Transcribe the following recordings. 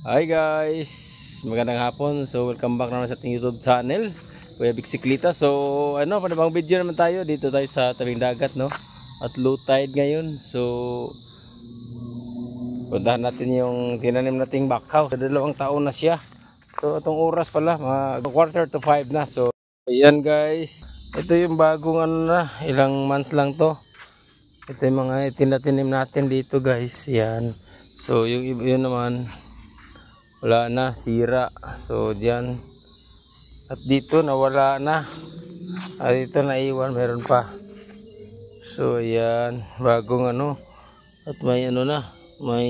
Hi guys! Magandang hapon. So welcome back naman sa ating YouTube channel, Kuya Biksiklita. So panibang video naman tayo. Dito tayo sa tabing dagat, no? At low tide ngayon. So puntahan natin yung tinanim nating bakaw. 2 taon na siya. So itong oras pala, mga 4:45 na. So ayan guys. Ito yung bagong ilang months lang to. Ito yung mga tinatinim natin dito guys. Yan. So yung yun naman wala na, sira. So diyan, at dito nawala na, at dito naiwan, meron pa. So ayan, bagong at may may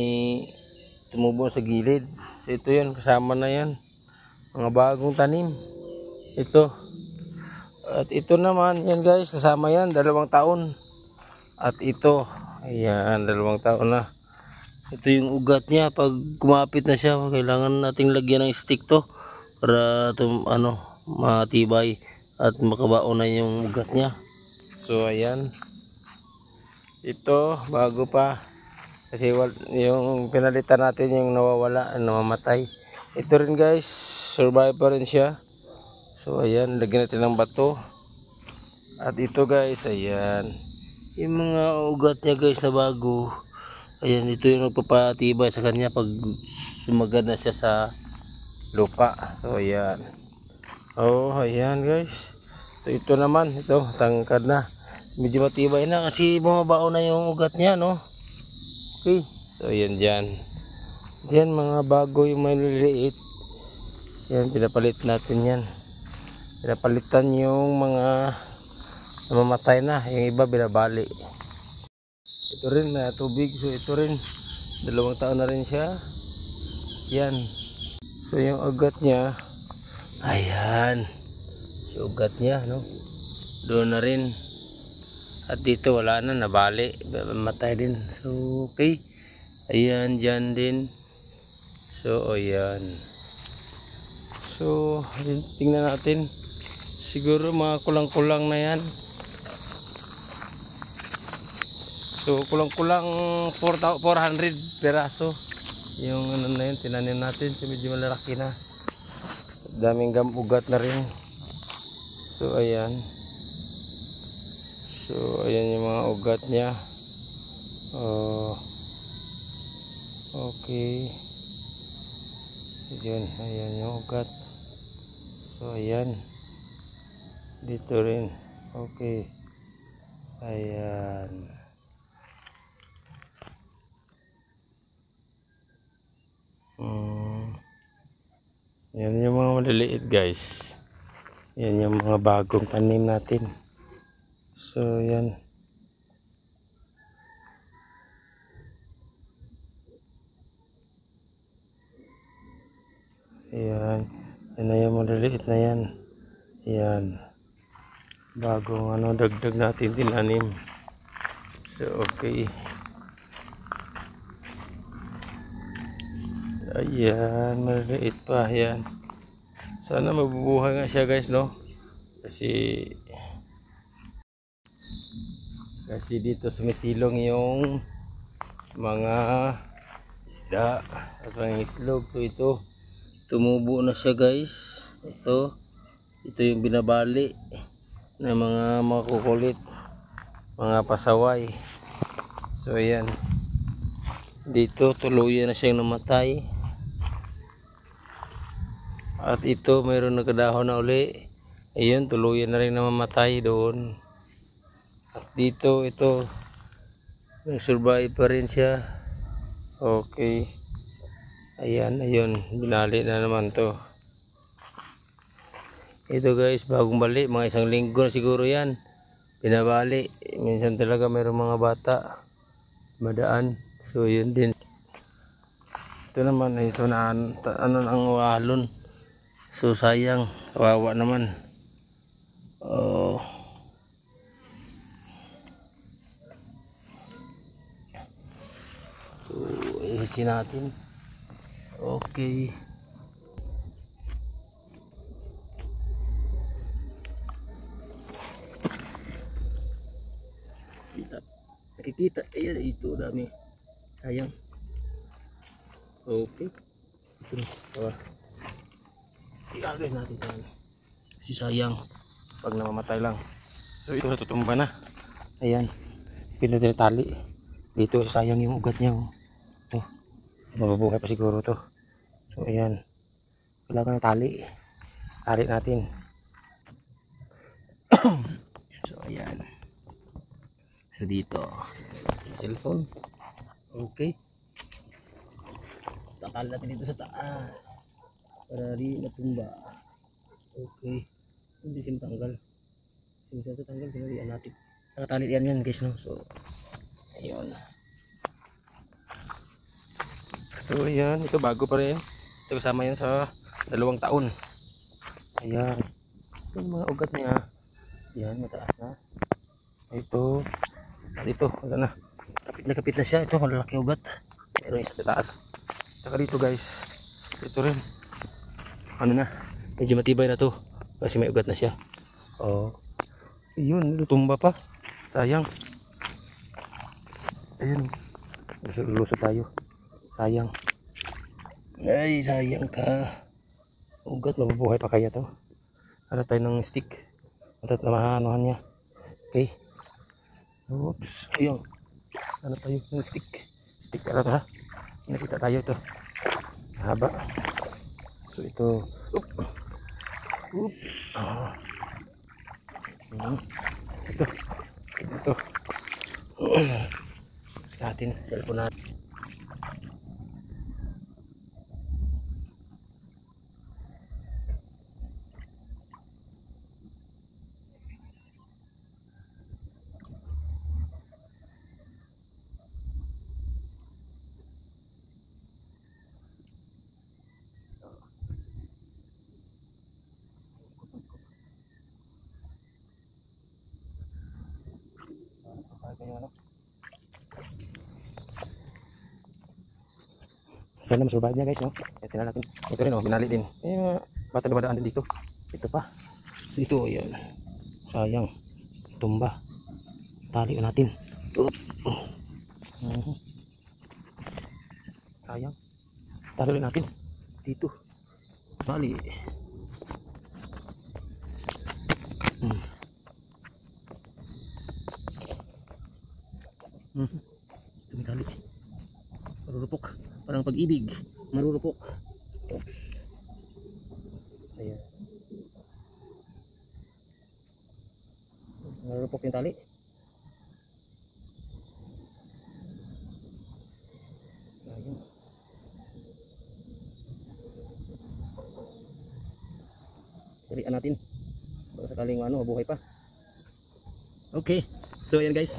tumubo sa gilid. So ito yan, kasama na yan, mga bagong tanim ito. At ito naman yan guys, kasama yan, 2 taon. At ito, ayan, 2 taon na. Ito yung ugat niya. Pag kumapit na siya, kailangan nating lagyan ng stick to para matibay at makabaon na yung ugat niya. So ayan, ito bago pa, kasi yung pinalitan natin yung nawawala, namamatay. Ito rin guys, survive pa rin siya. So ayan, lagyan natin ng bato. At ito guys, ayan, yung mga ugat niya guys na bago. Ayan, ito yung nagpapatibay sa kanya pag sumagad na siya sa lupa. So ayan. Oh, ayan guys. So ito naman, ito tangkad na. Medyo matibay na kasi bumabao na yung ugat niya, no? Okay. So ayan dyan. Diyan mga bago yung maliliit. Yan, pinapalit natin yan. Pinapalitan yung mga namamatay na. Yung iba binabali. Ito rin na tubig, so ito rin 2 taon na rin siya. Yan. So yung ugat niya, ayan, si ugat niya, no, doon na rin. At dito wala na, nabali, matay din. So okay, ayan, dyan din. So ayan. So tingnan natin, siguro mga kulang-kulang na yan. So kulang-kulang 400 peraso yung na yun, tinanim natin. So medyo malalaki na, daming ugat na rin. So ayan. So ayan yung mga ugat niya. Okay. Yun, ayan yung ugat. So ayan, dito rin. Okay, ayan. Yan yung mga maliliit guys. Yan yung mga bagong tanim natin. So yan. Ayan. Yan na yung maliliit na yan. Ayan. Bagong dagdag natin tinanim. So okay. Ayan, maliliit pa yan. Sana mabubuhay nga siya guys, no? Kasi dito sumisilong yung mga isda at mga itlog. So ito, tumubo na siya guys. Ito yung binabali na mga makukulit, mga pasaway. So ayan, dito tuluyan na siyang namatay. At ito, mayroon nagkadahon na uli. Ayun, tuluyan na rin na mamatay doon. At dito, ito, nag-survive pa rin siya. Okay. Ayan, ayun, binali na naman to. Ito guys, bagong bali, mga 1 linggo na siguro yan. Binabali. Minsan talaga mayroong mga bata madaan. So yun din. Ito naman, ito na ang walon. So sayang, kawawa naman. So ihisin natin. Okay. Nakikita, ayan, ito dami. Sayang. Okay. So, i-agay natin yan. Kasi sayang pag namamatay lang. So ito natutumba na. Ayan. Pinatali. Dito sayang yung ugat niya. Oh. Ito. Mabubuhay pa siguro to. So ayan. Kailangan ng tali. Tali natin. So ayan. So dito. Cellphone. Okay. Tatali natin dito sa taas. Para di matumba. Okay. Hindi siya matanggal. Hindi siya tatanggal. Sinalian natin. Nakatali yan guys, no? So ayun. So ayan. Ito bago pa rin. Ito kasama yan sa 2 taon. Ayan. Ito yung mga ugat niya. Ayan, mataas na. Ito. Dito, wala na. Kapit na siya. Ito, malalaki ugat. Meron isa sa taas. Saka dito guys. Ito rin. Ano na. Medyo matibay na to. Kasi may ugat na siya. Oh. Yun, tumba pa. Sayang. Ayan. Lulusot tayo. Sayang. Ay, sayang ka. Ugat, mabubuhay pa kaya to. Ano tayo ng stick. Matatamahanuhan niya. Okay. Oops. Ayun. Ano tayo ng stick. Stick para to ha. Nakita tayo ito. Haba. So ito. Oop. Oop. Ah. Ito. Ito. Natin. Cellphone natin. Sana masurvive niya guys, no? Tingnan natin. Ito rin, oh, binali din. Eh, mga bata dumadaan din dito. Ito pa. So ito, ayan. Sayang. Tumba. Tali natin. Sayang. Tali natin. Dito. Tali. Tumitali. Marurupok. Parang pag-ibig. Marurupok. Oops. Ayan. Marurupok yung tali. Ayan. Talian natin. Baka sakaling ano, mabuhay pa. Okay. So ayan guys.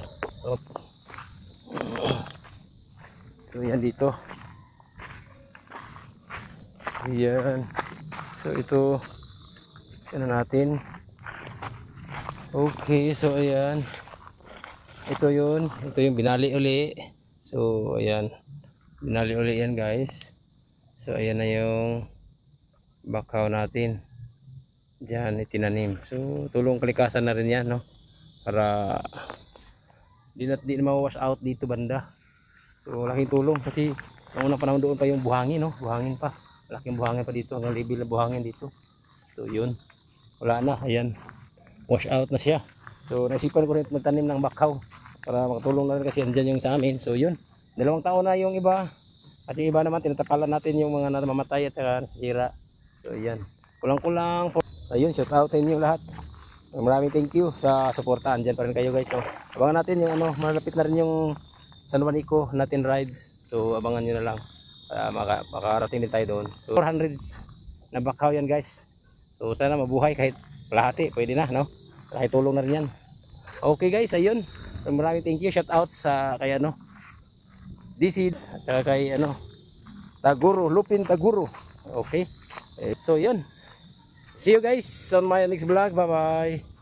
So yan dito. Ayan. So ito ano natin. Okay, so ayan. Ito yun. Ito yung binali uli. So ayan. Binali uli yan guys. So ayan na yung bakaw natin. Diyan itinanim. So tulong kalikasan na rin yan, no? Para di na ma-wash out dito banda. So laking tulong kasi noong unang panahon doon pa yung buhangin, no? Buhangin pa. Laking buhangin pa dito, hanggang level na buhangin dito. So yun. Wala na, ayan. Wash out na siya. So naisipan ko rin magtanim ng bakaw para makatulong na rin kasi andyan yung sa amin. So yun. 2 taon na yung iba. At yung iba naman tinatapalan natin yung mga namamatay at nasira. So yan. Kulang-kulang. Ayun, shout out sa inyo lahat. Maraming thank you sa suporta. Andyan pa rin kayo guys. So abangan natin yung ano, malapit na rin yung San Juanico natin rides. So abangan nyo na lang. Makarating din tayo doon. So 400 na bakaw yan guys. So sana mabuhay kahit lahati. Pwede na, no? Kahit tulong na rin yan. Okay guys, ayun. So, maraming thank you. Shout out sa kay ano DC at saka kay ano Taguro, Lupin Taguro. Okay. So yun. See you guys on my next vlog. Bye bye.